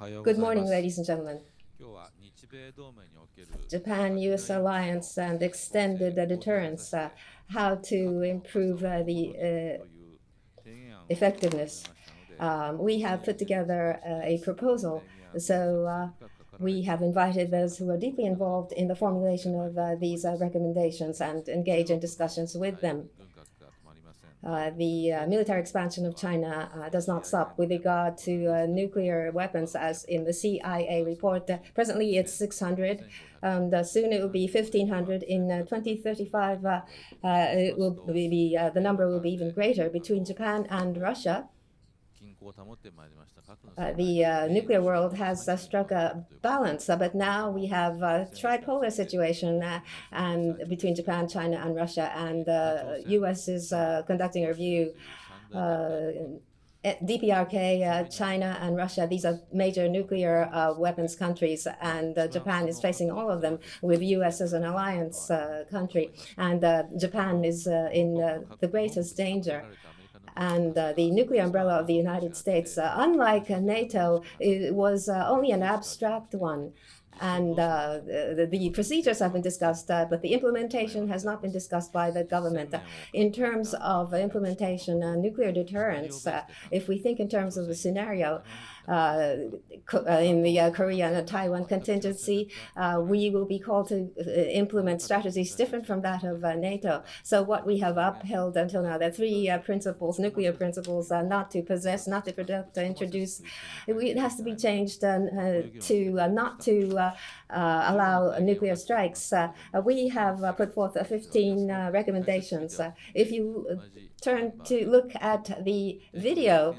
Good morning, ladies and gentlemen. Japan-U.S. alliance and extended deterrence, how to improve the effectiveness. We have put together a proposal, so we have invited those who are deeply involved in the formulation of these recommendations and engage in discussions with them. The military expansion of China does not stop with regard to nuclear weapons, as in the CIA report. Presently, it's 600, and soon it will be 1,500. In 2035, it will be the number will be even greater. Between Japan and Russia, the nuclear world has struck a balance, but now we have a tripolar situation and between Japan, China, and Russia, and the U.S. is conducting a review. DPRK, China, and Russia, these are major nuclear weapons countries, and Japan is facing all of them with U.S. as an alliance country, and Japan is in the greatest danger. And the nuclear umbrella of the United States, unlike NATO, it was only an abstract one. And the procedures have been discussed, but the implementation has not been discussed by the government. In terms of implementation, nuclear deterrence, if we think in terms of the scenario, in the Korea and Taiwan contingency, we will be called to implement strategies different from that of NATO. So what we have upheld until now, there are three principles, nuclear principles: not to possess, not to produce, to introduce. It has to be changed to not to allow nuclear strikes. We have put forth 15 recommendations. If you turn to look at the video,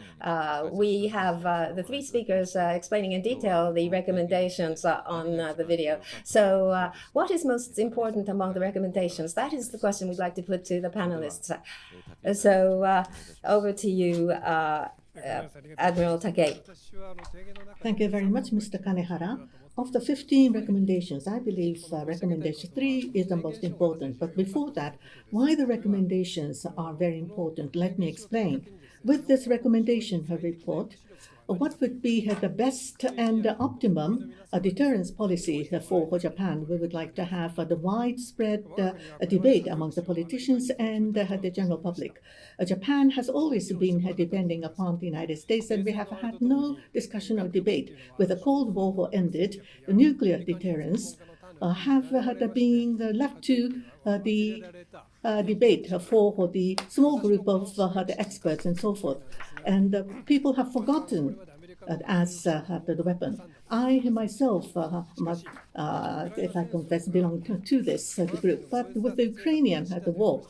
we have the three speakers explaining in detail the recommendations on the video. So what is most important among the recommendations? That is the question we'd like to put to the panelists. So over to you, Admiral Takei. Thank you very much, Mr. Kanehara. Of the 15 recommendations, I believe recommendation 3 is the most important. But before that, why the recommendations are very important, let me explain. With this recommendation report, what would be the best and optimum deterrence policy for Japan? We would like to have the widespread debate among the politicians and the general public. Japan has always been depending upon the United States, and we have had no discussion or debate. With the Cold War ended, the nuclear deterrence have been left to the debate for the small group of the experts and so forth. And people have forgotten as the weapon. I myself, if I confess, belong to this group. But with the Ukrainian war,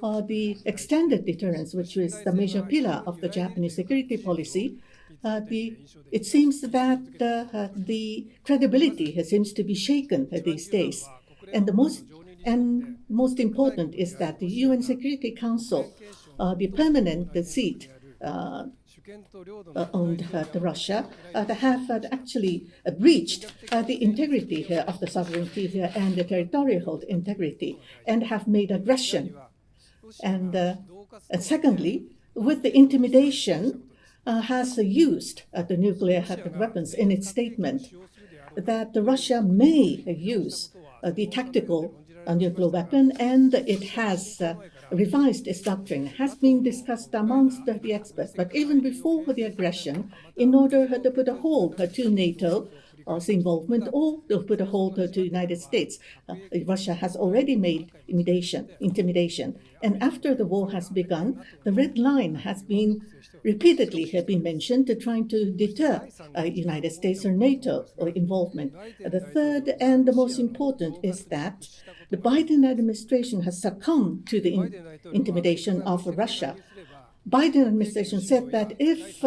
the extended deterrence, which is the major pillar of the Japanese security policy, it seems that the credibility seems to be shaken these days. And the most important is that the UN Security Council, the permanent seat owned Russia, have actually breached the integrity of the sovereignty and the territorial integrity, and have made aggression. And secondly, with the intimidation, has used the nuclear weapons in its statement that Russia may use the tactical nuclear weapon, and it has revised its doctrine, has been discussed amongst the experts. But even before the aggression, in order to put a hold to NATO's involvement or to put a hold to the United States, Russia has already made intimidation. And after the war has begun, the red line has been repeatedly mentioned to trying to deter United States or NATO involvement. The third and the most important is that the Biden administration has succumbed to the intimidation of Russia. Biden administration said that if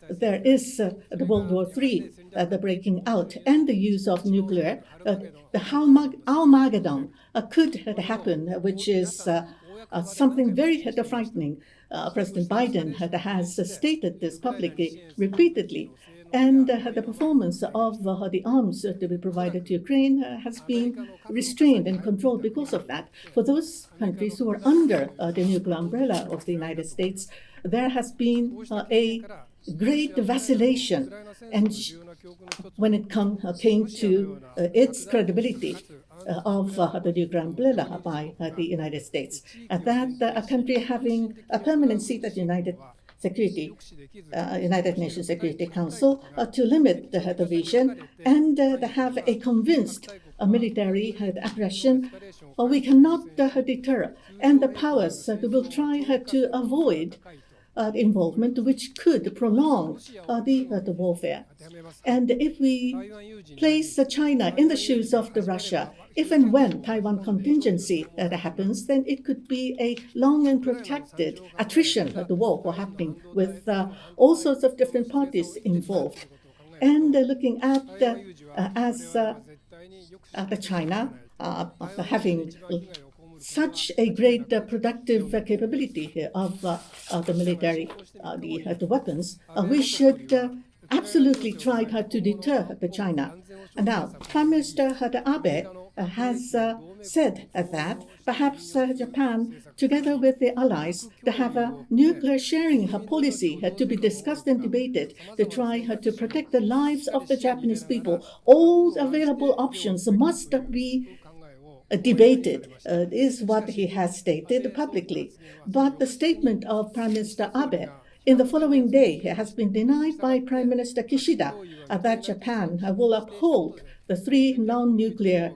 there is the World War III, the breaking out, and the use of nuclear, the Armageddon could happen, which is something very frightening. President Biden has stated this publicly repeatedly, and the performance of the arms to be provided to Ukraine has been restrained and controlled because of that. For those countries who are under the nuclear umbrella of the United States, there has been a great vacillation, and when it came to its credibility of the nuclear umbrella by the United States. That a country having a permanent seat at United Nations Security Council to limit the vision and have a convinced military aggression, we cannot deter. And the powers will try to avoid involvement, which could prolong the warfare. And if we place China in the shoes of the Russia, if and when Taiwan contingency happens, then it could be a long and protracted attrition of the war happening with all sorts of different parties involved. And looking at the China having such a great productive capability of the military, the weapons, we should absolutely try to deter the China. Now, Prime Minister Abe has said that perhaps Japan, together with the allies, to have a nuclear sharing policy to be discussed and debated to try to protect the lives of the Japanese people. All available options must be debated, is what he has stated publicly. But the statement of Prime Minister Abe in the following day has been denied by Prime Minister Kishida that Japan will uphold the three non-nuclear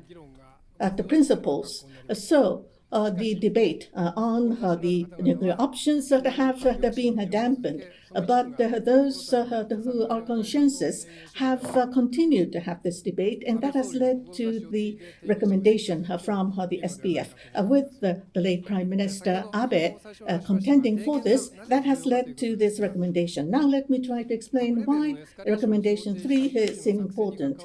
principles. So the debate on the nuclear options have been dampened. But those who are conscientious have continued to have this debate, and that has led to the recommendation from the SPF. With the late Prime Minister Abe contending for this, that has led to this recommendation. Now let me try to explain why recommendation 3 is important.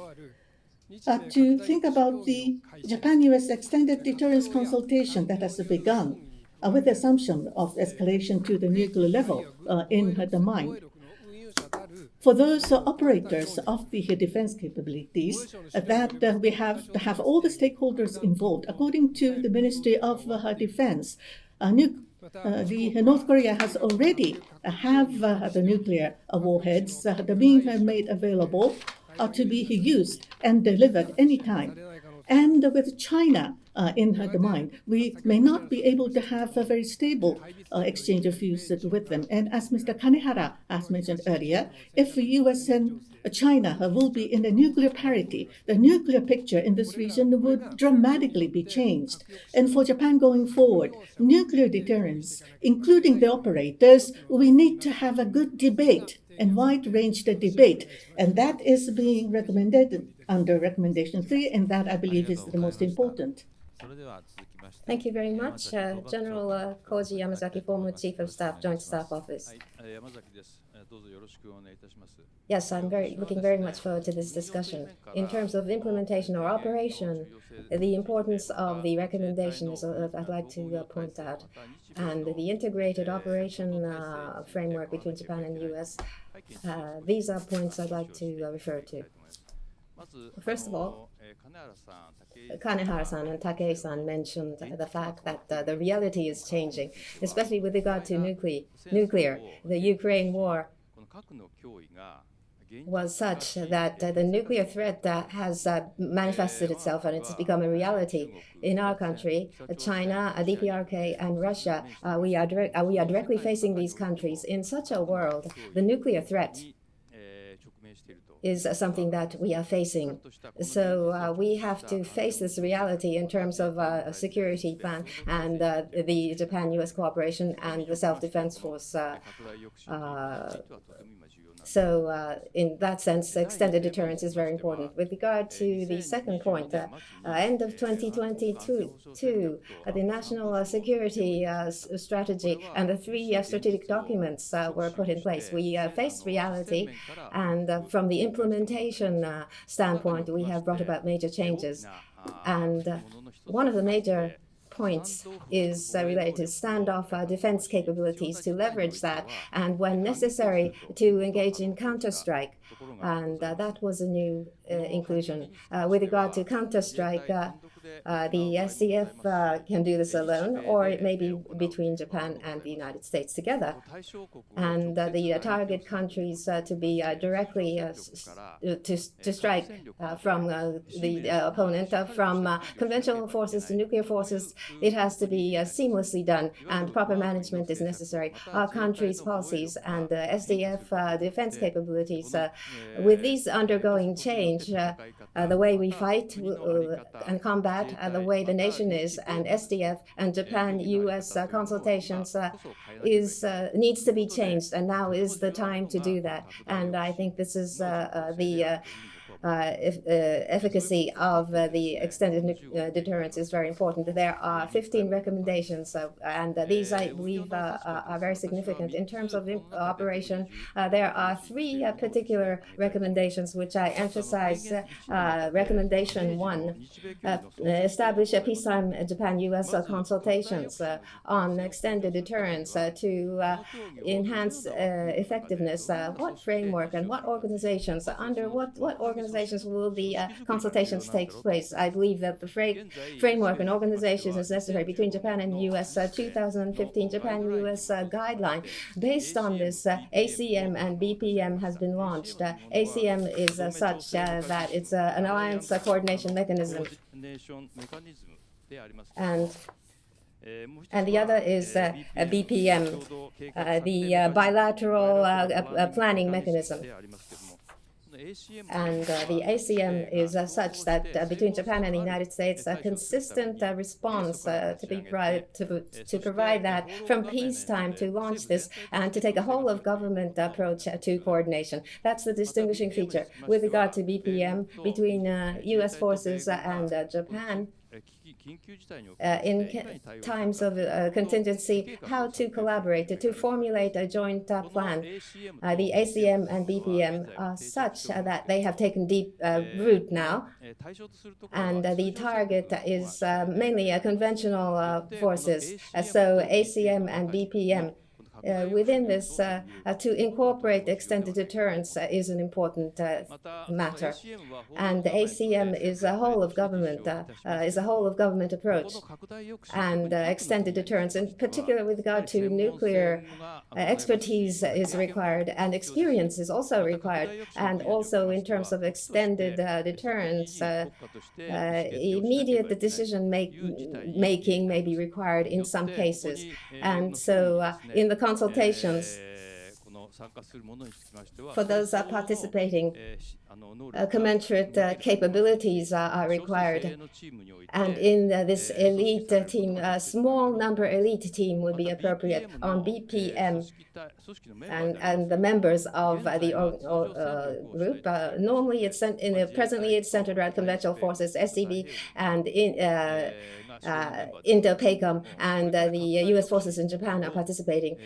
To think about the Japan-U.S. extended deterrence consultation that has begun with the assumption of escalation to the nuclear level in the mind. For those operators of the defense capabilities, that we have to have all the stakeholders involved. According to the Ministry of Defense, the North Korea has already have the nuclear warheads being made available to be used and delivered anytime. And with China in the mind, we may not be able to have a very stable exchange of views with them. And as Mr. Kanehara has mentioned earlier, if the U.S. and China will be in a nuclear parity, the nuclear picture in this region would dramatically be changed. And for Japan going forward, nuclear deterrence, including the operators, we need to have a good debate and wide-ranged debate. And that is being recommended under recommendation 3, and that I believe is the most important. Thank you very much. General Koji Yamazaki, former Chief of Staff, Joint Staff Office. Yes, I'm looking very much forward to this discussion. In terms of implementation or operation, the importance of the recommendation is I'd like to point out. And the integrated operation framework between Japan and the U.S., these are points I'd like to refer to. First of all, Kanehara-san and Takei-san mentioned the fact that the reality is changing, especially with regard to nuclear. The Ukraine war was such that the nuclear threat has manifested itself, and it's become a reality in our country. China, DPRK, and Russia, we are directly facing these countries. In such a world, the nuclear threat is something that we are facing. So we have to face this reality in terms of a security plan and the Japan-U.S. cooperation and the self-defense force. So in that sense, extended deterrence is very important. With regard to the second point, end of 2022, the national security strategy and the 3 strategic documents were put in place. We faced reality, and from the implementation standpoint, we have brought about major changes. And one of the major points is related to standoff defense capabilities, to leverage that, and when necessary, to engage in counter-strike. And that was a new inclusion. With regard to counter-strike, the SDF can do this alone, or it may be between Japan and the United States together. And the target countries to be directly to strike from the opponent, from conventional forces to nuclear forces, it has to be seamlessly done, and proper management is necessary. Our country's policies and SDF defense capabilities, with these undergoing change, the way we fight and combat, the way the nation is, and SDF and Japan-U.S. consultations needs to be changed, and now is the time to do that. And I think this is the efficacy of the extended deterrence is very important. There are 15 recommendations, and these, I believe, are very significant. In terms of operation, there are three particular recommendations which I emphasize. Recommendation 1, establish a peacetime Japan-U.S. consultations on extended deterrence to enhance effectiveness. What framework and what organizations, under what organizations will the consultations take place? I believe that the framework and organizations is necessary between Japan and the U.S. 2015 Japan-U.S. guideline. Based on this, ACM and BPM has been launched. ACM is such that it's an alliance coordination mechanism. And the other is a BPM, the bilateral planning mechanism. And the ACM is such that between Japan and the United States, a consistent response to provide that from peacetime to launch this and to take a whole of government approach to coordination. That's the distinguishing feature. With regard to BPM, between U.S. forces and Japan, in times of contingency, how to collaborate, to formulate a joint plan. The ACM and BPM are such that they have taken deep root now, and the target is mainly conventional forces. So ACM and BPM, within this, to incorporate extended deterrence is an important matter. And the ACM is a whole of government, approach. And extended deterrence, in particular with regard to nuclear expertise, is required, and experience is also required. And also in terms of extended deterrence, immediate decision making may be required in some cases. And so in the consultations, for those participating, commensurate capabilities are required. And in this elite team, a small number elite team would be appropriate. On BPM and the members of the group, normally presently it's centered around conventional forces, SDB, and Indo-PACOM, and the U.S. forces in Japan are participating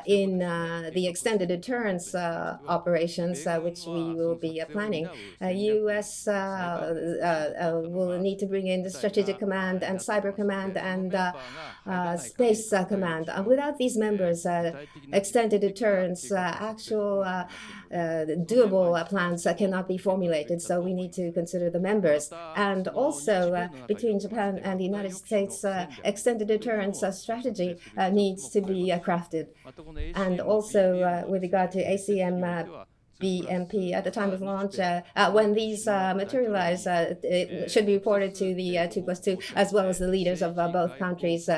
in the extended deterrence operations, which we will be planning. U.S. will need to bring in the strategic command and cyber command and space command. Without these members, extended deterrence, actual doable plans cannot be formulated. So we need to consider the members. And also between Japan and the United States, extended deterrence strategy needs to be crafted. And also with regard to ACM, BMP, at the time of launch, when these materialize, it should be reported to the 2+2, as well as the leaders of both countries.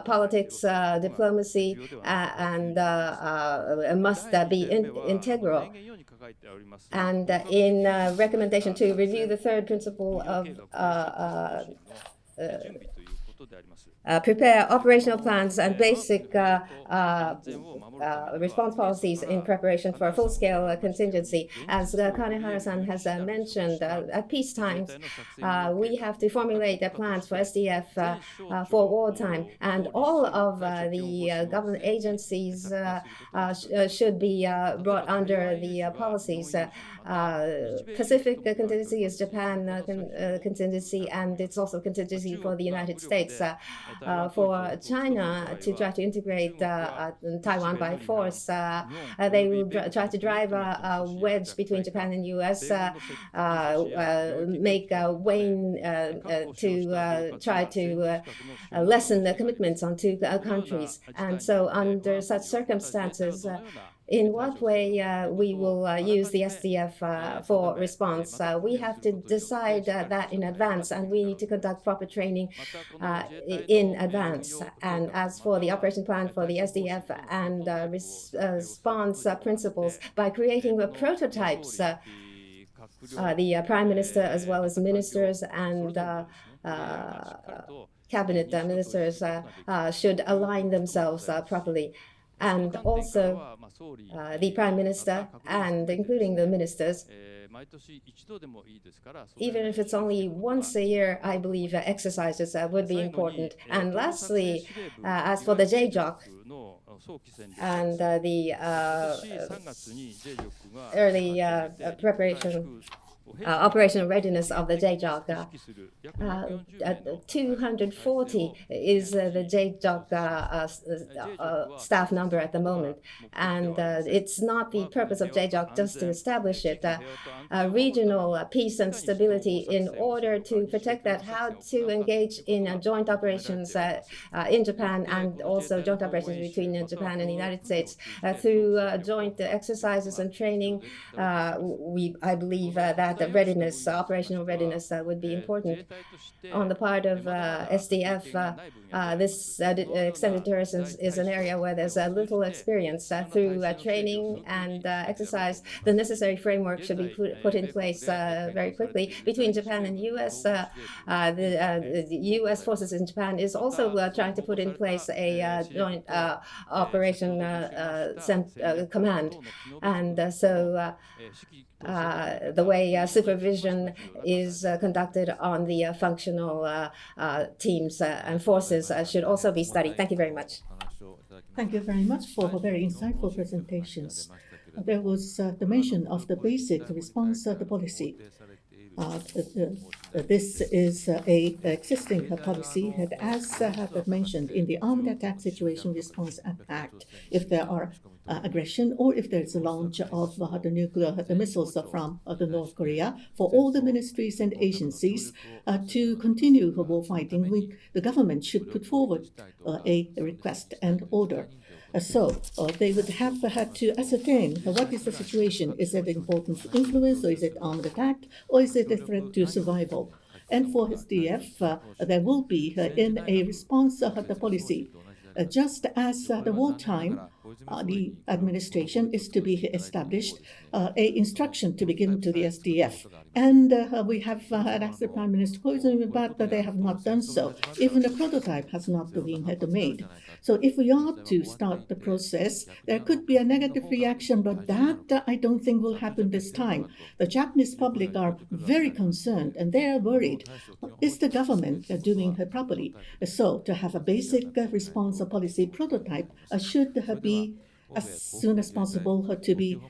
Politics, diplomacy, and must be integral. And in recommendation 2, review the third principle of prepare operational plans and basic response policies in preparation for a full-scale contingency. As Kanehara-san has mentioned, at peacetime, we have to formulate plans for SDF for wartime, and all of the government agencies should be brought under the policies. Pacific contingency is Japan contingency, and it's also contingency for the United States. States. For China to try to integrate Taiwan by force, they will try to drive a wedge between Japan and U.S., make Wayne to try to lessen the commitments on two countries. And so under such circumstances, in what way we will use the SDF for response. We have to decide that in advance, and we need to conduct proper training in advance. And as for the operation plan for the SDF and response principles, by creating the prototypes, the Prime Minister as well as ministers and cabinet ministers should align themselves properly. And also the Prime Minister and including the ministers, even if it's only once a year, I believe exercises would be important. And lastly, as for the JJOC and the early preparation, operational readiness of the JJOC. 240 is the JJOC staff number at the moment. And it's not the purpose of JJOC just to establish it. Regional peace and stability, in order to protect that, how to engage in joint operations in Japan, and also joint operations between Japan and the United States through joint exercises and training. I believe that the readiness, operational readiness, would be important. On the part of SDF, this extended deterrence is an area where there's little experience. Through training and exercise, the necessary framework should be put in place very quickly. Between Japan and U.S., the U.S. forces in Japan is also trying to put in place a joint operation command. And so the way supervision is conducted on the functional teams and forces should also be studied. Thank you very much. Thank you very much for very insightful presentations. There was the mention of the basic response policy. This is a existing policy that, as have mentioned in the Armed Attack Situation Response Act, if there are aggression or if there is a launch of the nuclear missiles from the North Korea, for all the ministries and agencies to continue the war fighting, the government should put forward a request and order. So they would have had to ascertain what is the situation. Is it important influence, or is it armed attack, or is it a threat to survival? And for SDF, there will be in a response the policy. Just as the wartime, the administration is to be established, a instruction to begin to the SDF. And we have asked the Prime Minister Koizumi, but they have not done so. Even a prototype has not been made. So if we are to start the process, there could be a negative reaction, but that I don't think will happen this time. The Japanese public are very concerned and they are worried. Is the government doing it properly? So to have a basic response policy prototype should be as soon as possible to be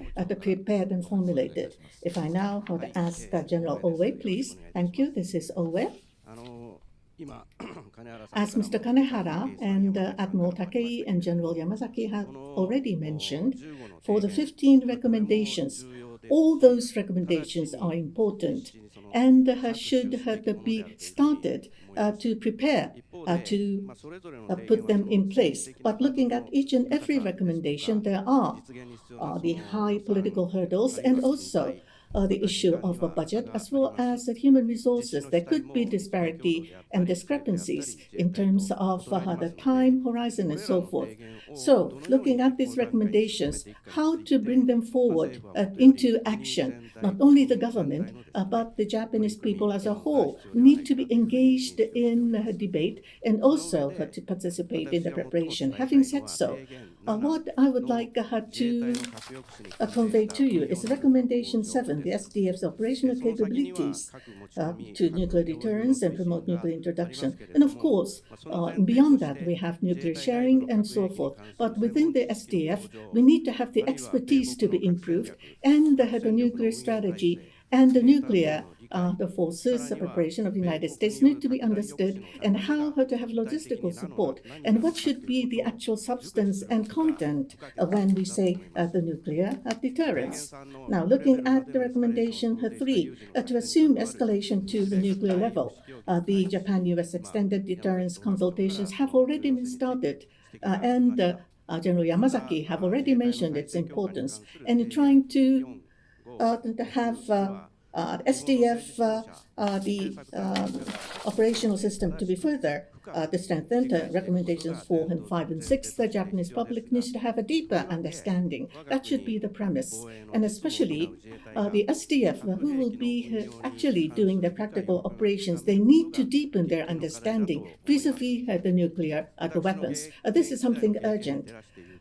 prepared and formulated. If I now ask General Owe, please. Thank you. This is Owe. As Mr. Kanehara and Admiral Takei and General Yamazaki have already mentioned, for the 15 recommendations, all those recommendations are important and should be started to prepare to put them in place. But looking at each and every recommendation, there are the high political hurdles and also the issue of a budget as well as human resources. There could be disparity and discrepancies in terms of the time horizon and so forth. So, looking at these recommendations, how to bring them forward into action. Not only the government, but the Japanese people as a whole need to be engaged in debate and also to participate in the preparation. Having said so, what I would like to convey to you is Recommendation 7, the SDF's operational capabilities to nuclear deterrence and promote nuclear introduction. And of course, beyond that, we have nuclear sharing and so forth. But within the SDF, we need to have the expertise to be improved and the nuclear strategy and the nuclear the forces, the preparation of the United States need to be understood, and how to have logistical support, and what should be the actual substance and content when we say the nuclear deterrence. Now, looking at the recommendation 3, to assume escalation to the nuclear level, the Japan-U.S. extended deterrence consultations have already been started, and General Yamazaki have already mentioned its importance, and trying to have SDF, the operational system to be further strengthened. Recommendations 4 and 5 and 6, the Japanese public needs to have a deeper understanding. That should be the premise. And especially the SDF, who will be actually doing the practical operations, they need to deepen their understanding vis-a-vis the nuclear weapons. This is something urgent.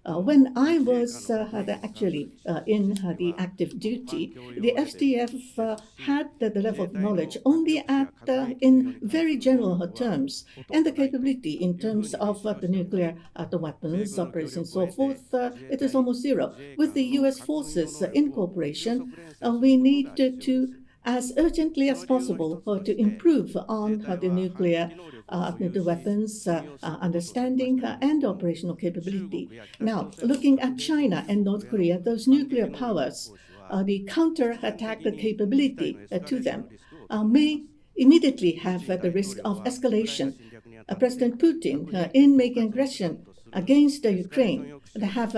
When I was actually in the active duty, the SDF had the level of knowledge only at in very general terms, and the capability in terms of the nuclear weapons operations and so forth, it is almost zero. With the U.S. forces in cooperation, we need to as urgently as possible to improve on the nuclear the weapons understanding and operational capability. Now, looking at China and North Korea, those nuclear powers, the counter-attack capability to them may immediately have the risk of escalation. President Putin, in making aggression against Ukraine, have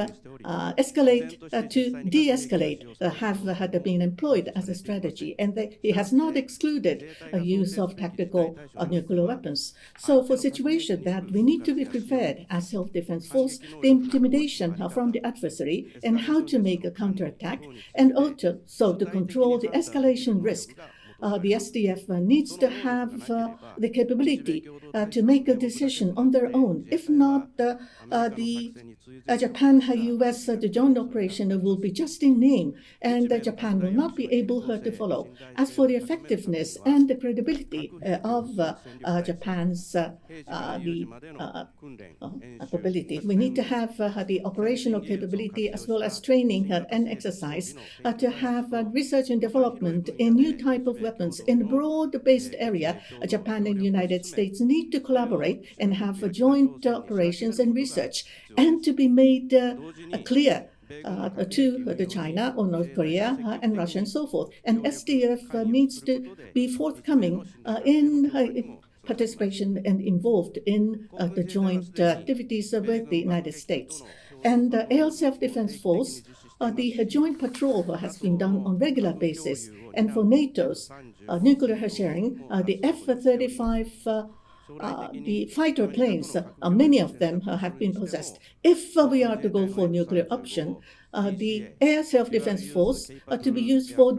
escalate to de-escalate have been employed as a strategy, and he has not excluded use of tactical nuclear weapons. So for situation that we need to be prepared as self-defense force, the intimidation from the adversary and how to make a counterattack, and also to control the escalation risk. The SDF needs to have the capability to make a decision on their own. If not, the Japan-U.S. the joint operation will be just in name, and Japan will not be able to follow. As for the effectiveness and the credibility of Japan's capability, we need to have the operational capability as well as training and exercise to have research and development in new type of weapons in a broad-based area. Japan and the United States need to collaborate and have joint operations and research, and to be made clear to the China or North Korea and Russia and so forth. And SDF needs to be forthcoming in participation and involved in the joint activities with the United States. And air self-defense force, the joint patrol has been done on regular basis. And for NATO's nuclear sharing, the F-35 the fighter planes, many of them have been possessed. If we are to go for nuclear option, the air self-defense force to be used for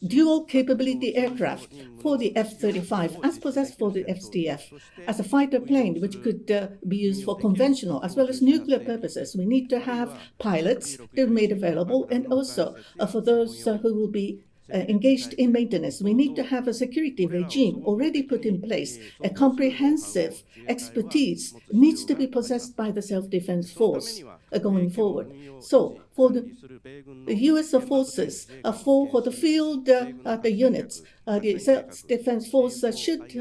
dual capability aircraft for the F-35 as possessed for the SDF as a fighter plane which could be used for conventional as well as nuclear purposes. We need to have pilots that are made available, and also for those who will be engaged in maintenance, we need to have a security regime already put in place. A comprehensive expertise needs to be possessed by the self-defense force going forward. So for the U.S. forces, for the field the units, the self-defense force should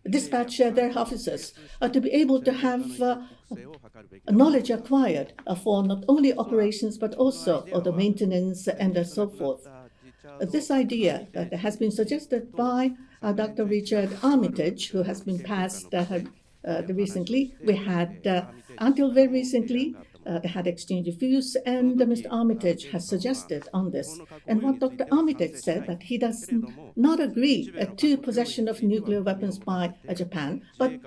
dispatch their officers to be able to have knowledge acquired for not only operations but also the maintenance and so forth. This idea that has been suggested by Dr. Richard Armitage, who has been passed recently. We had, until very recently, they had exchanged views, and Mr. Armitage has suggested on this. And what Dr. Armitage said, that he does not agree to possession of nuclear weapons by Japan, but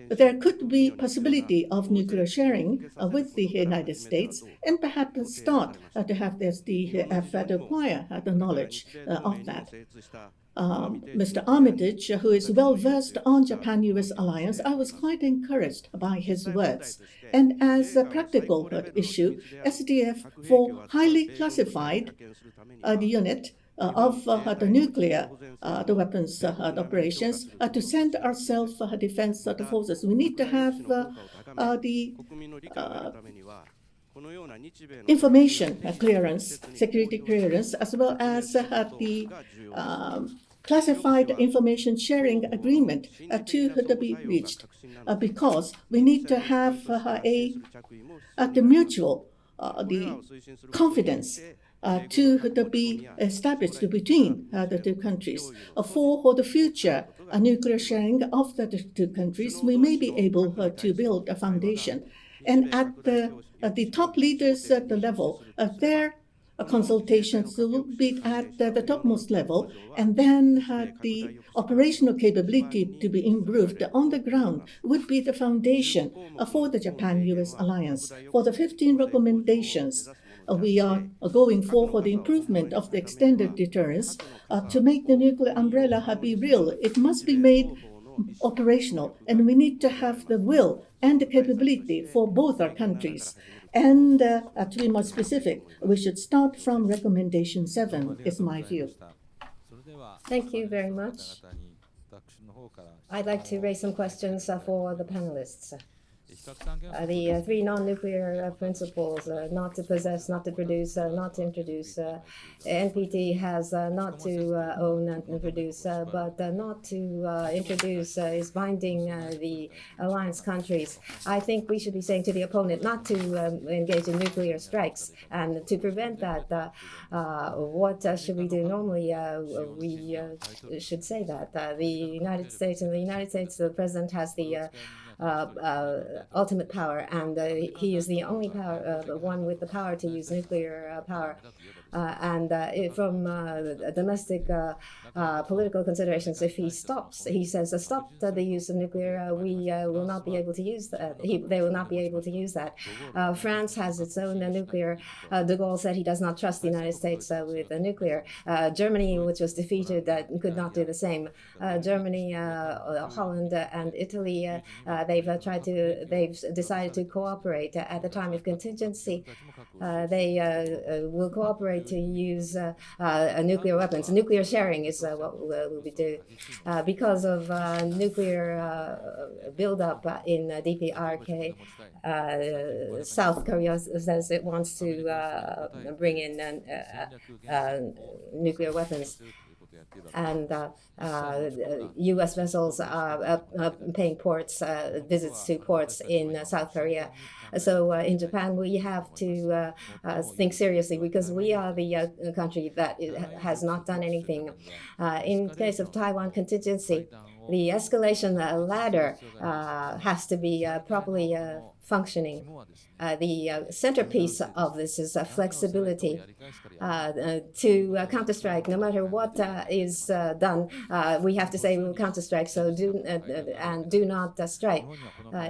there could be possibility of nuclear sharing with the United States, and perhaps start to have this to acquire the knowledge of that. Mr. Armitage, who is well versed on Japan-U.S. alliance, I was quite encouraged by his words. And as a practical issue, SDF for highly classified the unit of the nuclear the weapons operations to send our self-defense forces. We need to have the information clearance, security clearance, as well as the classified information sharing agreement to be reached, because we need to have the mutual the confidence to be established between the two countries. For the future nuclear sharing of the two countries, we may be able to build a foundation. And at the top leaders at the level, their consultations will be at the topmost level, and then the operational capability to be improved on the ground would be the foundation for the Japan-U.S. alliance. For the 15 recommendations, we are going for the improvement of the extended deterrence. To make the nuclear umbrella be real, it must be made operational, and we need to have the will and the capability for both our countries. And to be more specific, we should start from recommendation 7, is my view. Thank you very much. I'd like to raise some questions for the panelists. The three non-nuclear principles, not to possess, not to produce, not to introduce. NPT has not to own and produce, but not to introduce is binding the alliance countries. I think we should be saying to the opponent not to engage in nuclear strikes. And to prevent that, what should we do? Normally, we should say that the United States, the president has the ultimate power, and he is the only one with the power to use nuclear power. And from domestic political considerations, if he says stop the use of nuclear, we will not be able to use that. They will not be able to use that. France has its own nuclear. De Gaulle said he does not trust the United States with nuclear. Germany, which was defeated, could not do the same. Germany, Holland, and Italy, they've decided to cooperate at the time of contingency. They will cooperate to use nuclear weapons. Nuclear sharing is what we do. Because of nuclear buildup in DPRK, South Korea says it wants to bring in nuclear weapons. And U.S. vessels are paying visits to ports in South Korea. So in Japan, we have to think seriously, because we are the country that has not done anything. In case of Taiwan contingency, the escalation ladder has to be properly functioning. The centerpiece of this is flexibility to counterstrike. No matter what is done, we have to say we will counterstrike. So do not strike.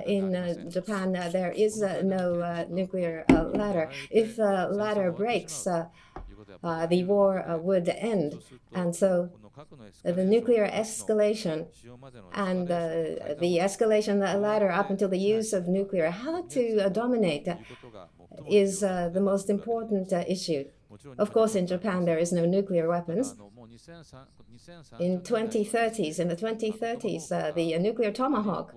In Japan, there is no nuclear ladder. If the ladder breaks, the war would end. And so the nuclear escalation and the escalation ladder up until the use of nuclear, how to dominate is the most important issue. Of course, in Japan, there is no nuclear weapons. In the 2030s, the nuclear tomahawk,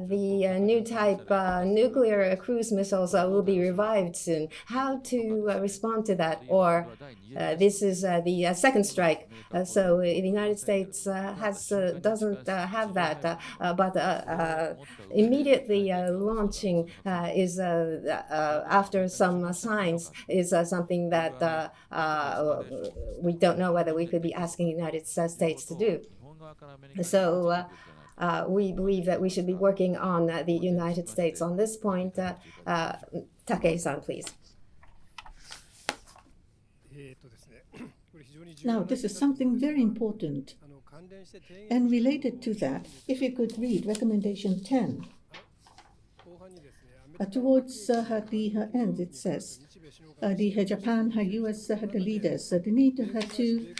the new type nuclear cruise missiles will be revived soon. How to respond to that? Or this is the second strike. So the United States doesn't have that, but immediately launching is after some signs is something that we don't know whether we could be asking the United States to do. So we believe that we should be working on the United States on this point. Takei-san, please. Now, this is something very important. And related to that, if you could read recommendation 10. Towards the end, it says, the Japan-U.S. leaders need to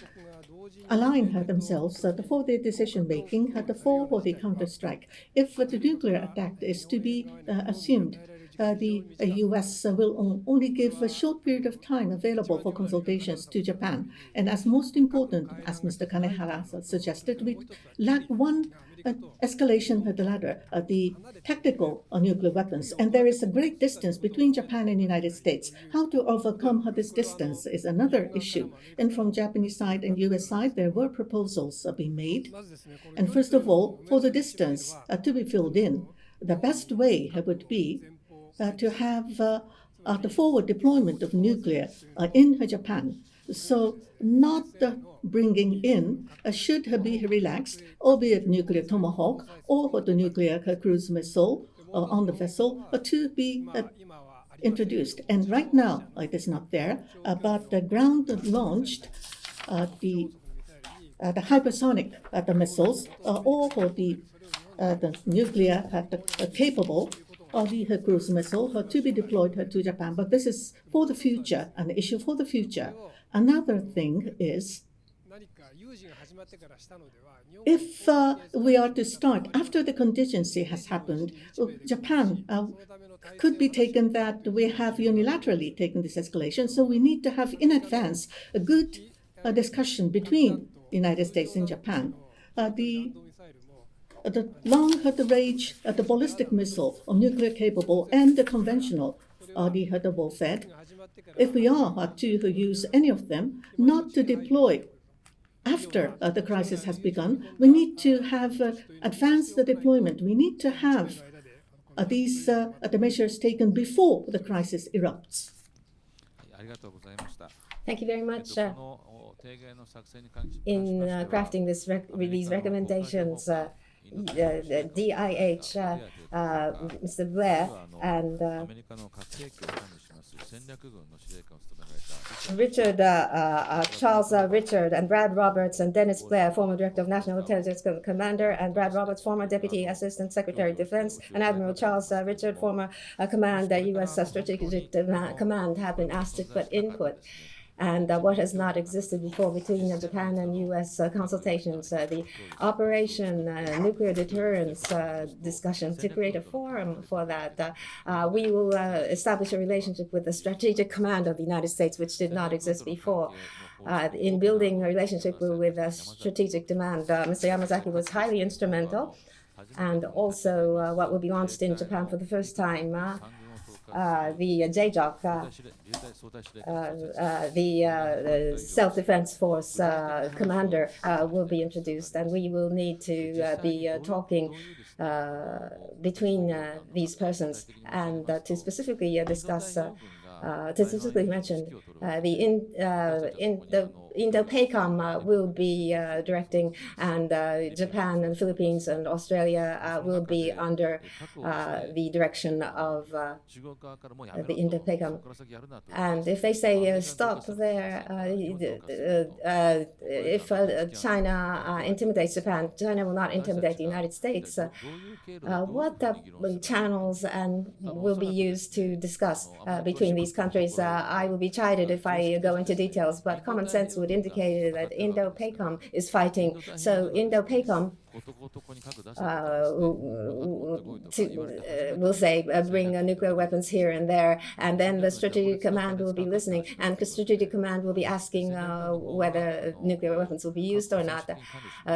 align themselves for their decision-making for the counter-strike. If the nuclear attack is to be assumed, the U.S. will only give a short period of time available for consultations to Japan. And as most important, as Mr. Kanehara suggested, we lack one escalation of the ladder, the tactical nuclear weapons. And there is a great distance between Japan and the United States. How to overcome this distance is another issue. And from Japanese side and U.S. side, there were proposals being made. And first of all, for the distance to be filled in, the best way would be to have the forward deployment of nuclear in Japan. So not bringing in should be relaxed, albeit nuclear tomahawk or the nuclear cruise missile on the vessel to be introduced. And right now it is not there, but the ground-launched the hypersonic missiles or the nuclear capable of the cruise missile to be deployed to Japan. But this is for the future, an issue for the future. Another thing is, if we are to start after the contingency has happened, Japan could be taken that we have unilaterally taken this escalation. So we need to have in advance a good discussion between the United States and Japan. The long-range, the ballistic missile, or nuclear capable, and the conventional, the warfare. If we are to use any of them, not to deploy after the crisis has begun, we need to have advanced the deployment. We need to have these the measures taken before the crisis erupts. Thank you very much. In crafting these recommendations, DIH, Mr. Blair, and Charles Richard, and Brad Roberts, and Dennis Blair, former Director of National Intelligence Commander, and Brad Roberts, former Deputy Assistant Secretary of Defense, and Admiral Charles Richard, former Commander, U.S. Strategic Command, have been asked to put input. And what has not existed before between Japan and U.S. Consultations, the Operation Nuclear Deterrence discussion to create a forum for that. We will establish a relationship with the Strategic Command of the United States, which did not exist before. In building a relationship with Strategic Command, Mr. Yamazaki was highly instrumental, and also what will be launched in Japan for the first time, the JJOC, the Self-Defense Force Commander will be introduced, and we will need to be talking between these persons and to specifically discuss, to specifically mention the Indo-PACOM will be directing, and Japan and Philippines and Australia will be under the direction of the Indo-PACOM. And if they say stop there, if China intimidates Japan, China will not intimidate the United States. What channels and will be used to discuss between these countries? I will be chided if I go into details, but common sense would indicate that Indo-PACOM is fighting. So Indo-PACOM will say bring nuclear weapons here and there, and then the Strategic Command will be listening, and the Strategic Command will be asking whether nuclear weapons will be used or not.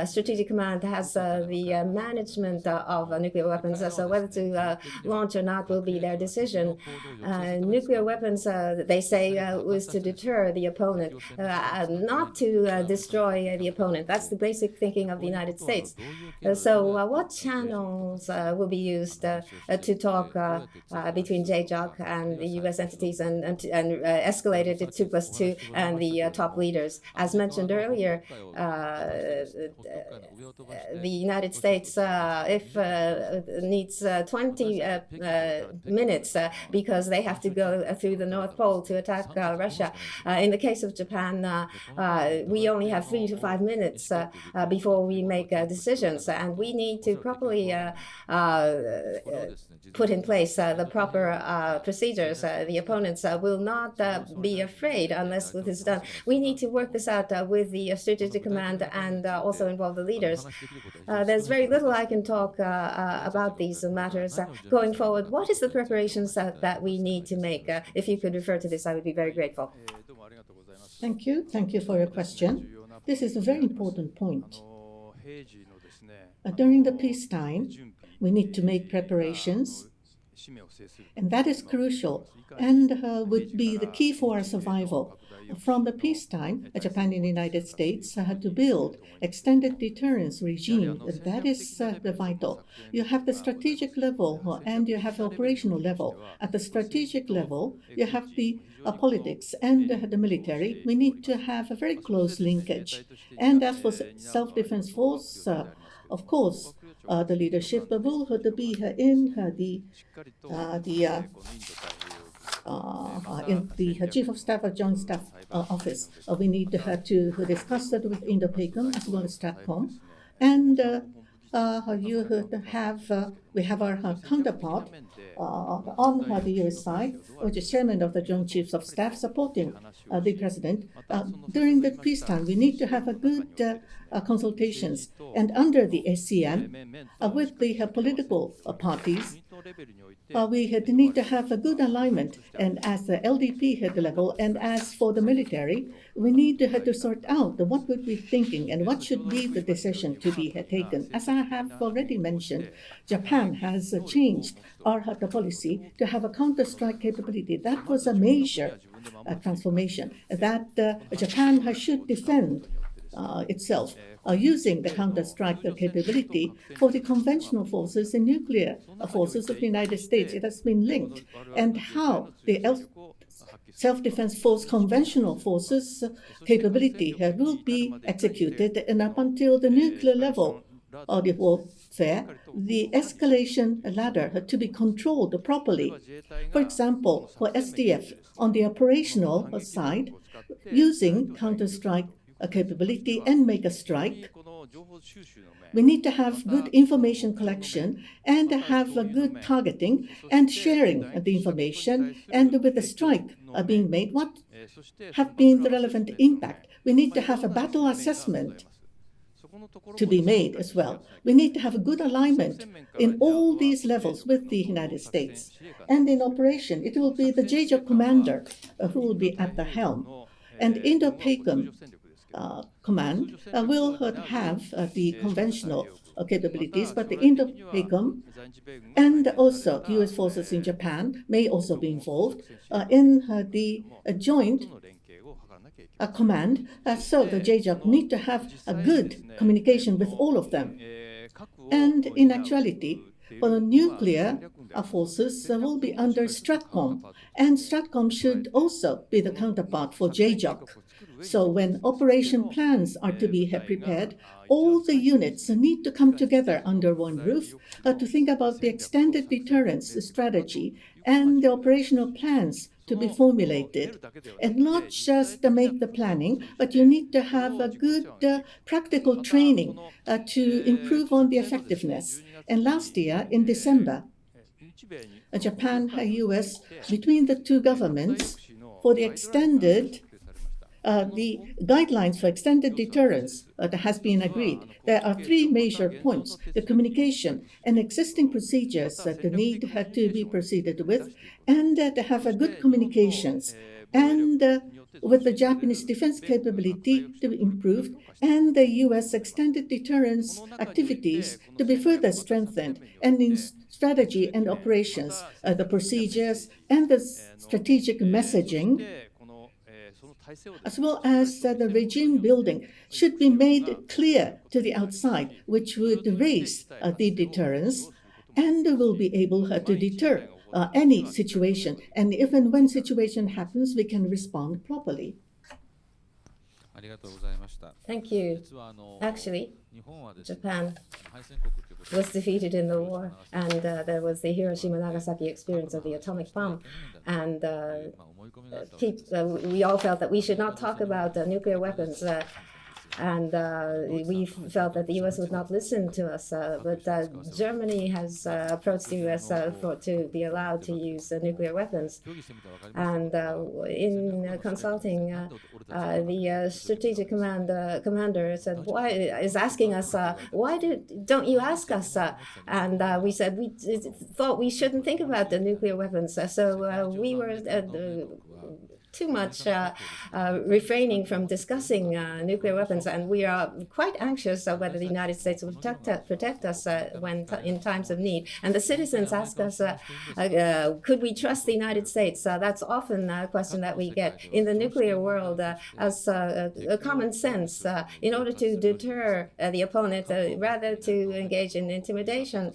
Strategic Command has the management of nuclear weapons, so whether to launch or not will be their decision. Nuclear weapons, they say, was to deter the opponent, not to destroy the opponent. That's the basic thinking of the United States. So what channels will be used to talk between JJOC and the U.S. entities and escalated to 2+2 and the top leaders? As mentioned earlier, the United States, if needs 20 minutes because they have to go through the North Pole to attack Russia. In the case of Japan, we only have 3 to 5 minutes before we make decisions, and and we need to properly put in place the proper procedures. The opponents will not be afraid unless this is done. We need to work this out with the strategic command and also involve the leaders. There's very little I can talk about these matters going forward. What is the preparations that we need to make? If you could refer to this, I would be very grateful. Thank you. Thank you for your question. This is a very important point. During the peacetime, we need to make preparations, and that is crucial and would be the key for our survival. From the peacetime, Japan and the United States had to build extended deterrence regime. That is vital. You have the strategic level and you have the operational level. At the strategic level, you have the politics and the military. We need to have a very close linkage. And as for self-defense force, of course, the leadership will be in the Chief of Staff or Joint Staff Office. We need to discuss that with Indo-PACOM as well as STRATCOM. And we have our counterpart on the US side, which is Chairman of the Joint Chiefs of Staff, supporting the President. During the peacetime, we need to have a good consultations, and under the SCM, with the political parties, we need to have a good alignment, and as the LDP head level, and as for the military, we need to sort out what we'd be thinking and what should be the decision to be taken. As I have already mentioned, Japan has changed our policy to have a counter-strike capability. That was a major transformation, that Japan should defend itself using the counter-strike capability for the conventional forces and nuclear forces of the United States. It has been linked. And how the self-defense force, conventional forces capability will be executed, and up until the nuclear level of the warfare, the escalation ladder to be controlled properly. For example, for SDF, on the operational side, using counter-strike capability and make a strike, we need to have good information collection and have a good targeting and sharing the information, and with the strike being made, what have been the relevant impact. We need to have a battle assessment to be made as well. We need to have a good alignment in all these levels with the United States. And in operation, it will be the JJOC commander who will be at the helm. And Indo-PACOM command will have the conventional capabilities, but the Indo-PACOM and also US forces in Japan may also be involved in the joint command. So the JJOC need to have a good communication with all of them. And in actuality, for the nuclear forces will be under STRATCOM, and STRATCOM should also be the counterpart for JJOC. So when operation plans are to be prepared, all the units need to come together under one roof to think about the extended deterrence strategy and the operational plans to be formulated. And not just make the planning, but you need to have a good practical training to improve on the effectiveness. And last year, in December, Japan-U.S., between the two governments, for the extended the guidelines for extended deterrence that has been agreed. There are three major points: the communication and existing procedures that need to be proceeded with, and to have a good communications, and with the Japanese defense capability to be improved, and the U.S. extended deterrence activities to be further strengthened, and in strategy and operations, the procedures and the strategic messaging, as well as the regime building, should be made clear to the outside, which would raise the deterrence and will be able to deter any situation. And if and when situation happens, we can respond properly. Thank you. Actually, Japan was defeated in the war, and there was the Hiroshima-Nagasaki experience of the atomic bomb, and we all felt that we should not talk about nuclear weapons. And we felt that the U.S. would not listen to us, but Germany has approached the U.S. To be allowed to use nuclear weapons. And in consulting, the strategic commander said, "Why is asking us? Why don't you ask us?" And we said we thought we shouldn't think about the nuclear weapons. So we were too much refraining from discussing nuclear weapons, and we are quite anxious whether the United States will protect us in times of need. And the citizens ask us, could we trust the United States? That's often a question that we get. In the nuclear world, as a common sense, in order to deter the opponent, rather to engage in intimidation,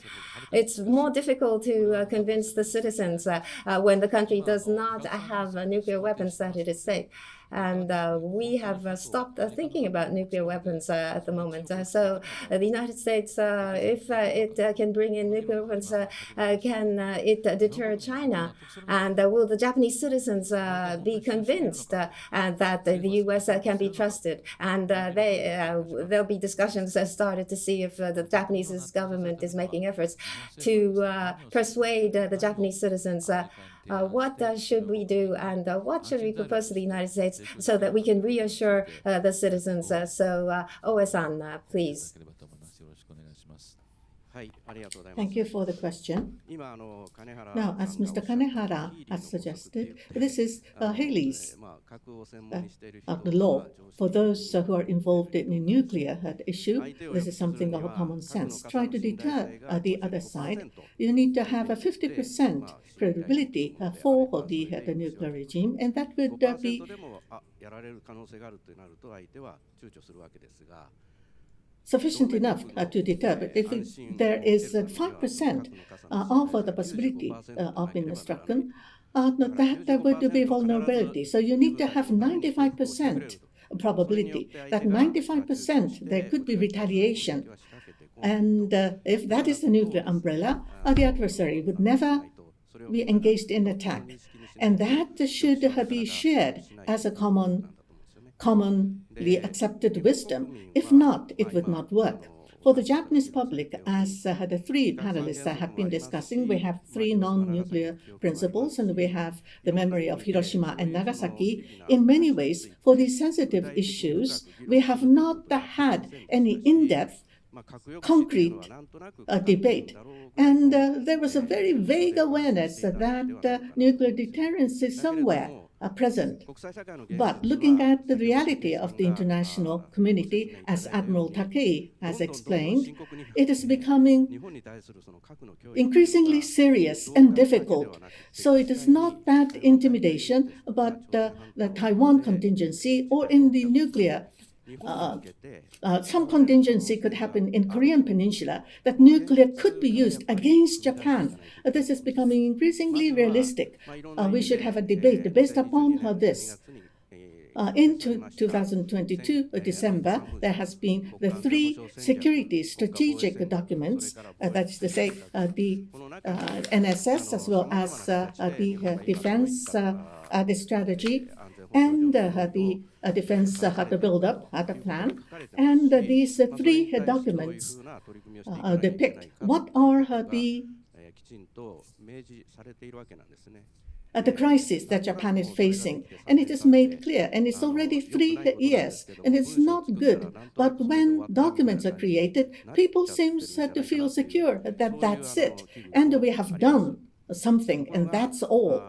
it's more difficult to convince the citizens when the country does not have nuclear weapons that it is safe. And we have stopped thinking about nuclear weapons at the moment. So the United States, if it can bring in nuclear weapons, can it deter China? And will the Japanese citizens be convinced that the U.S. Can be trusted? And there'll be discussions started to see if the Japanese government is making efforts to persuade the Japanese citizens what should we do, and what should we propose to the United States so that we can reassure the citizens. So, Oe-san, please. Thank you for the question. Now, as Mr. Kanehara has suggested, this is Haley's the law. For those who are involved in a nuclear issue, this is something of a common sense. Try to deter the other side. You need to have a 50% credibility for the nuclear regime, and that would be sufficient enough to deter. But if there is 5% of the possibility of being struck, that would be vulnerability. So you need to have 95% probability. That 95% there could be retaliation. And if that is the nuclear umbrella, the adversary would never be engaged in attack. And that should be shared as a commonly accepted wisdom. If not, it would not work. For the Japanese public, as the three panelists have been discussing, we have three non-nuclear principles, and we have the memory of Hiroshima and Nagasaki. In many ways, for these sensitive issues, we have not had any in-depth concrete debate. And there was a very vague awareness that nuclear deterrence is somewhere present. But looking at the reality of the international community, as Admiral Takei has explained, it is becoming increasingly serious and difficult. So it is not that intimidation, but the Taiwan contingency, or in the nuclear some contingency could happen in Korean Peninsula, that nuclear could be used against Japan. This is becoming increasingly realistic. We should have a debate based upon this. In 2022, December, there has been the three security strategic documents, that is to say, the NSS as well as the defense, the strategy, and the defense the build-up, the plan. And these three documents depict what are the crisis that Japan is facing. And it is made clear, and it's already 3 years, and it's not good. But when documents are created, people seem to feel secure that that's it. And we have done something, and that's all.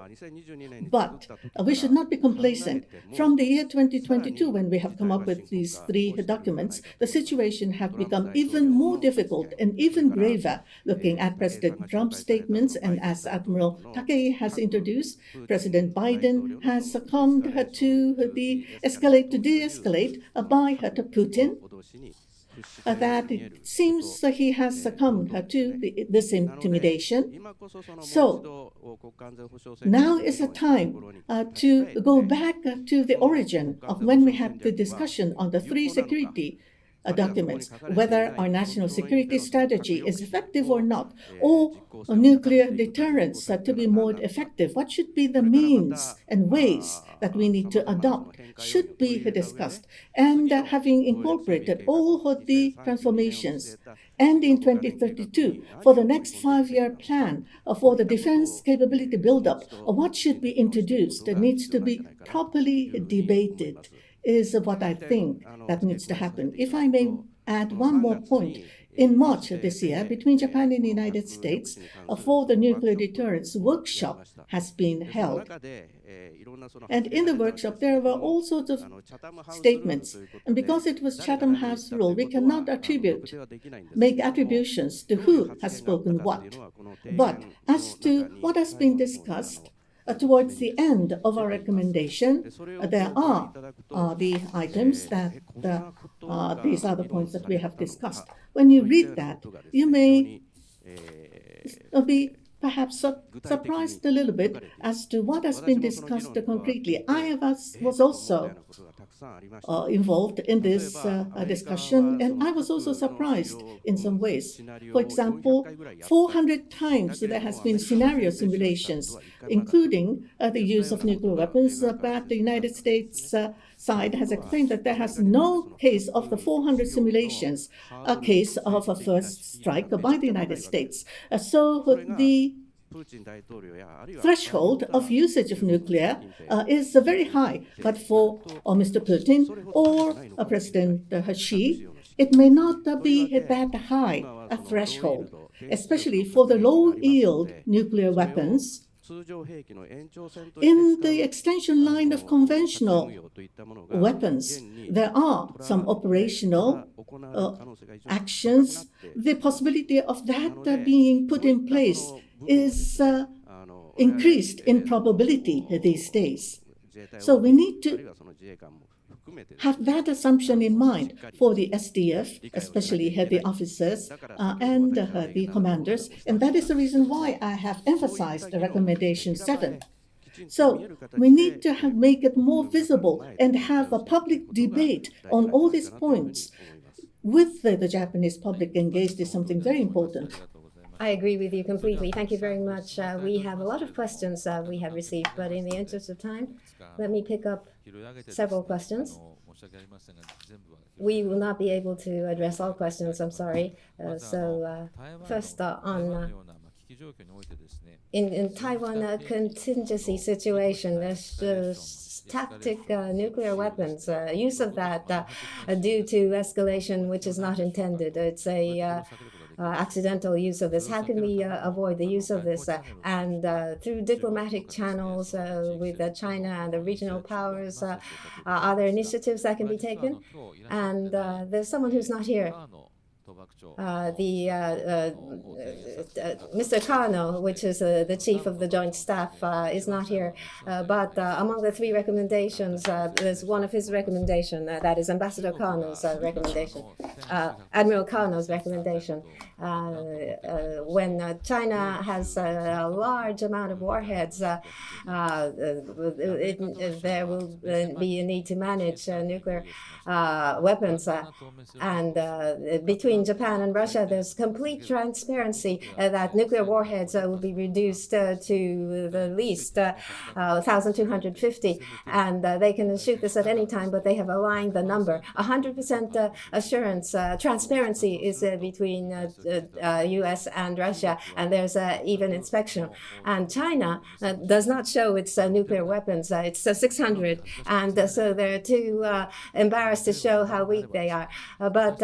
But we should not be complacent. From the year 2022, when we have come up with these three documents, the situation has become even more difficult and even graver. Looking at President Trump's statements, and as Admiral Takei has introduced, President Biden has succumbed to the escalate to de-escalate by Putin. That it seems he has succumbed to this intimidation. So now is the time to go back to the origin of when we had the discussion on the three security documents, whether our national security strategy is effective or not, or nuclear deterrence to be more effective. What should be the means and ways that we need to adopt should be discussed. And having incorporated all of the transformations, and in 2032, for the next 5-year plan for the defense capability buildup, what should be introduced that needs to be properly debated is what I think that needs to happen. If I may add one more point, in March of this year, between Japan and the United States, for the nuclear deterrence workshop has been held. And in the workshop, there were all sorts of statements. And because it was Chatham House rule, we cannot make attributions to who has spoken what. But as to what has been discussed, towards the end of our recommendation, there are the items that these are the points that we have discussed. When you read that, you may be perhaps surprised a little bit as to what has been discussed concretely. I was also involved in this discussion, and I was also surprised in some ways. For example, 400 times there has been scenario simulations, including the use of nuclear weapons, but the United States side has explained that there has no case of the 400 simulations, a case of a first strike by the United States. So the threshold of usage of nuclear is very high, but for Mr. Putin or President Xi, it may not be that high a threshold, especially for the low-yield nuclear weapons. In the extension line of conventional weapons, there are some operational actions. The possibility of that being put in place is increased in probability these days. So we need to have that assumption in mind for the SDF, especially the officers and the commanders. And that is the reason why I have emphasized the recommendation 7. So we need to make it more visible and have a public debate on all these points with the Japanese public engaged is something very important. I agree with you completely. Thank you very much. We have a lot of questions we have received, but in the interest of time, let me pick up several questions. We will not be able to address all questions, I'm sorry. First, in Taiwan contingency situation, there's tactic nuclear weapons, use of that due to escalation which is not intended. It's a accidental use of this. How can we avoid the use of this? And through diplomatic channels with China and the regional powers, are there initiatives that can be taken? And there's someone who's not here. Mr. Kano, which is the chief of the Joint Staff, is not here. But among the 3 recommendations, there's one of his recommendations, that is Ambassador Kano's recommendation, Admiral Kano's recommendation. When China has a large amount of warheads, there will be a need to manage nuclear weapons. And between Japan and Russia, there's complete transparency that nuclear warheads will be reduced to the least 1,250, and they can shoot this at any time, but they have aligned the number. 100% assurance, transparency is between U.S. and Russia, and there's even inspection. And China does not show its nuclear weapons. It's 600, and so they're too embarrassed to show how weak they are. But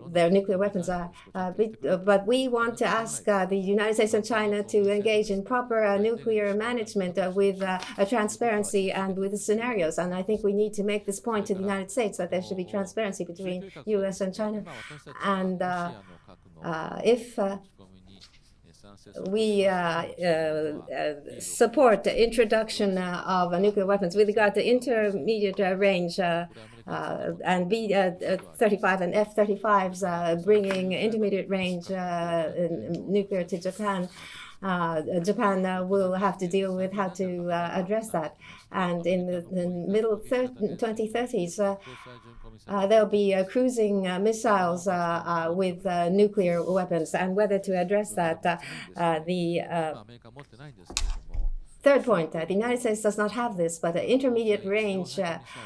their nuclear weapons are. But we want to ask the United States and China to engage in proper nuclear management with transparency and with the scenarios. And I think we need to make this point to the United States that there should be transparency between U.S. and China. And if we support the introduction of nuclear weapons with regard to intermediate range and B-35 and F-35s bringing intermediate range nuclear to Japan. Japan will have to deal with how to address that. And in the middle 2030s, there'll be cruising missiles with nuclear weapons. And whether to address that, the third point, the United States does not have this, but an intermediate range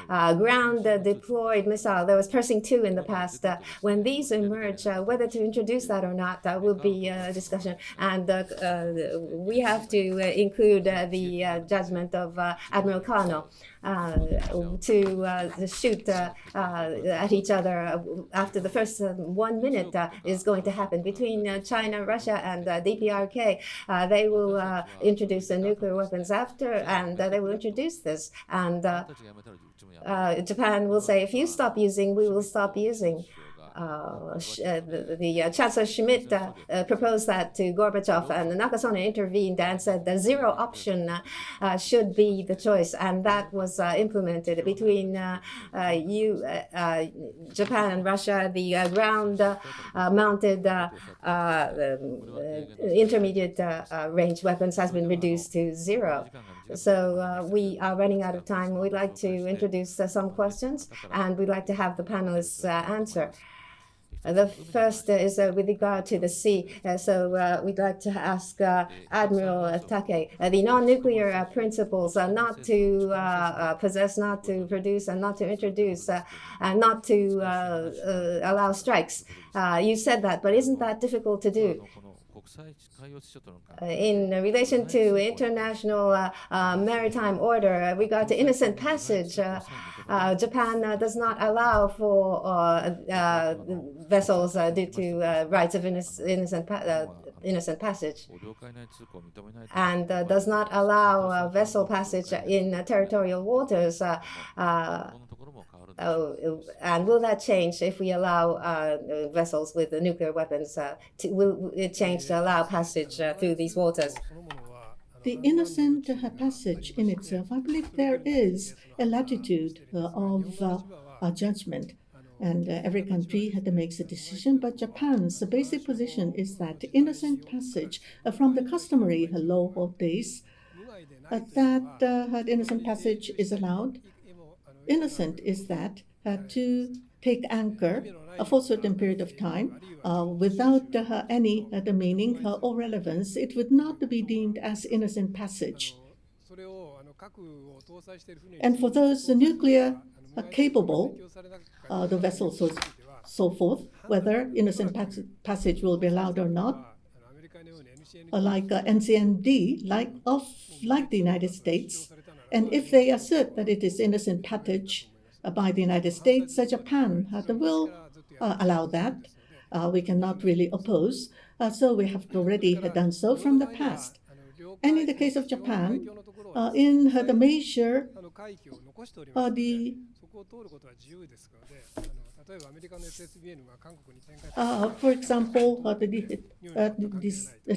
ground deployed missile. There was Pershing 2 in the past. When these emerge, whether to introduce that or not will be a discussion. And we have to include the judgment of Admiral Kano to shoot at each other after the first 1 minute is going to happen between China, Russia, and DPRK. They will introduce nuclear weapons after, and they will introduce this. And Japan will say, if you stop using, we will stop using. The Chancellor Schmidt proposed that to Gorbachev, and Nakasone intervened and said the zero option should be the choice, and that was implemented between Japan and Russia. The ground-mounted intermediate range weapons has been reduced to zero. So we are running out of time. We'd like to introduce some questions, and we'd like to have the panelists answer. The first is with regard to the sea. So we'd like to ask Admiral Take, the non-nuclear principles not to possess, not to produce, and not to introduce, and not to allow strikes. You said that, but isn't that difficult to do? In relation to international maritime order, regard to innocent passage, Japan does not allow for vessels due to rights of innocent passage, and does not allow vessel passage in territorial waters. And will that change if we allow vessels with nuclear weapons? Will it change to allow passage through these waters? The innocent passage in itself, I believe there is a latitude of judgment, and every country makes a decision. But Japan's basic position is that innocent passage from the customary law days, that innocent passage is allowed. Innocent is that to take anchor for a certain period of time without any meaning or relevance, it would not be deemed as innocent passage. And for those nuclear capable, the vessels or so forth, whether innocent passage will be allowed or not, like NCND, like the United States. And if they assert that it is innocent passage by the United States, Japan will allow that. We cannot really oppose. So we have already done so from the past. And in the case of Japan, in the major, for example, the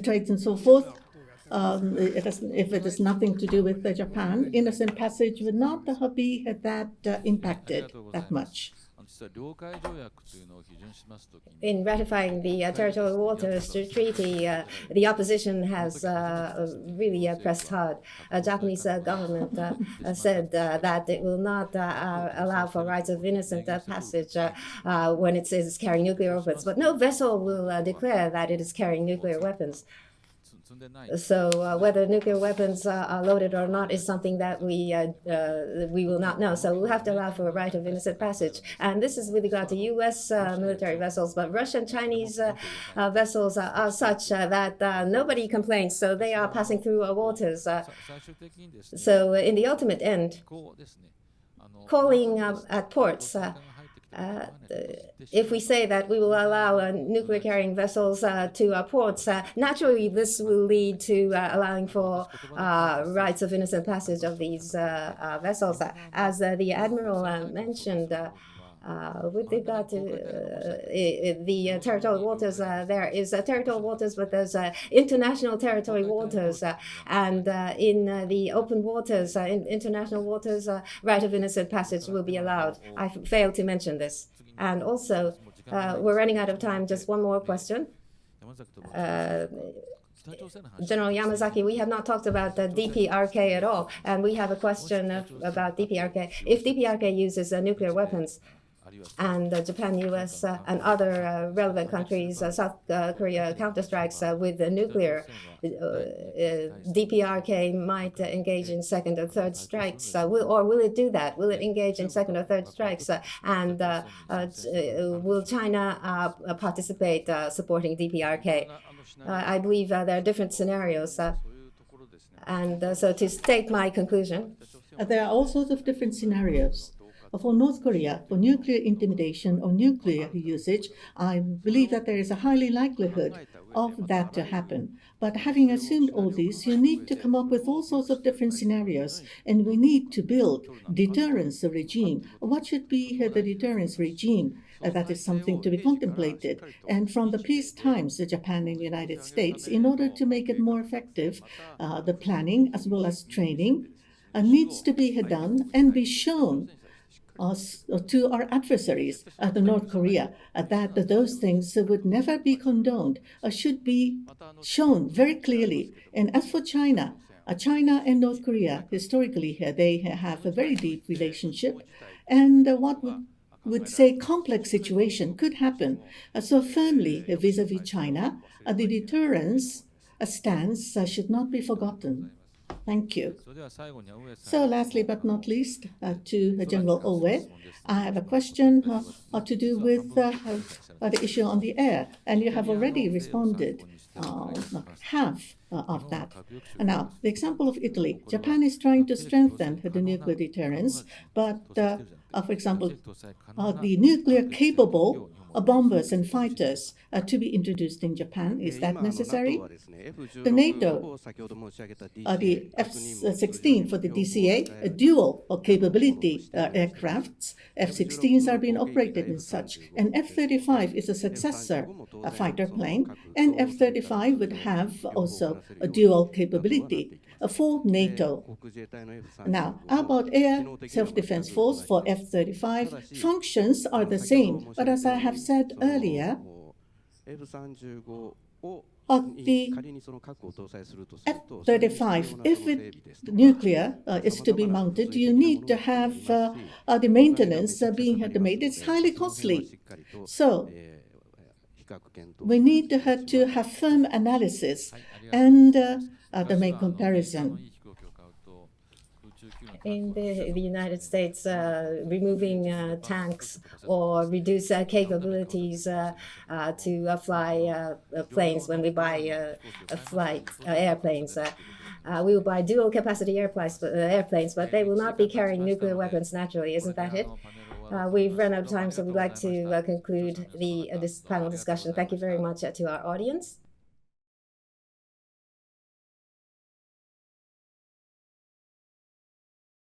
trades and so forth, if it has nothing to do with Japan, innocent passage would not be that impacted that much. In ratifying the Territorial Waters Treaty, the opposition has really pressed hard. Japanese government said that it will not allow for rights of innocent passage when it is carrying nuclear weapons. But no vessel will declare that it is carrying nuclear weapons. So whether nuclear weapons are loaded or not is something that we will not know. So we'll have to allow for a right of innocent passage. And this is with regard to U.S. military vessels, but Russian, Chinese vessels are such that nobody complains. So they are passing through our waters. So in the ultimate end, calling at ports, if we say that we will allow nuclear carrying vessels to our ports, naturally this will lead to allowing for rights of innocent passage of these vessels. As the Admiral mentioned, with regard to the territorial waters, there is territorial waters, but there's international territorial waters. And in the open waters, in international waters, right of innocent passage will be allowed. I failed to mention this. And also, we're running out of time. Just one more question. General Yamazaki, we have not talked about the DPRK at all, and we have a question about DPRK. If DPRK uses nuclear weapons, and Japan-U.S. And other relevant countries, South Korea counterstrikes with the nuclear, DPRK might engage in second or third strikes. Will it do that? Will it engage in second or third strikes? And will China participate supporting DPRK? I believe there are different scenarios. And so to state my conclusion, there are all sorts of different scenarios. For North Korea, for nuclear intimidation or nuclear usage, I believe that there is a highly likelihood of that to happen. But having assumed all this, you need to come up with all sorts of different scenarios, and we need to build deterrence regime. What should be the deterrence regime? That is something to be contemplated. And from the peace times, Japan and the United States, in order to make it more effective, the planning as well as training needs to be done and be shown to our adversaries, the North Korea, that those things would never be condoned, should be shown very clearly. And as for China, China and North Korea, historically, they have a very deep relationship, and what would say complex situation could happen. So firmly vis-a-vis China, the deterrence stance should not be forgotten. Thank you. So lastly but not least, to General Owe, I have a question to do with the issue on the air, and you have already responded half of that. Now, the example of Italy, Japan is trying to strengthen the nuclear deterrence, but for example, the nuclear-capable bombers and fighters to be introduced in Japan. Is that necessary? The NATO, the F-16 for the DCA, dual capability aircrafts, F-16s are being operated in such, and F-35 is a successor fighter plane, and F-35 would have also a dual capability for NATO. Now, how about Air Self-Defense Force for F-35? Functions are the same, but as I have said earlier, the F-35, if nuclear is to be mounted, you need to have the maintenance being made. It's highly costly. So we need to have firm analysis and to make comparison. In the United States, removing tanks or reduce capabilities to fly planes when we buy airplanes. We will buy dual capacity airplanes, but they will not be carrying nuclear weapons naturally. Isn't that it? We've run out of time, so we'd like to conclude this panel discussion. Thank you very much to our audience.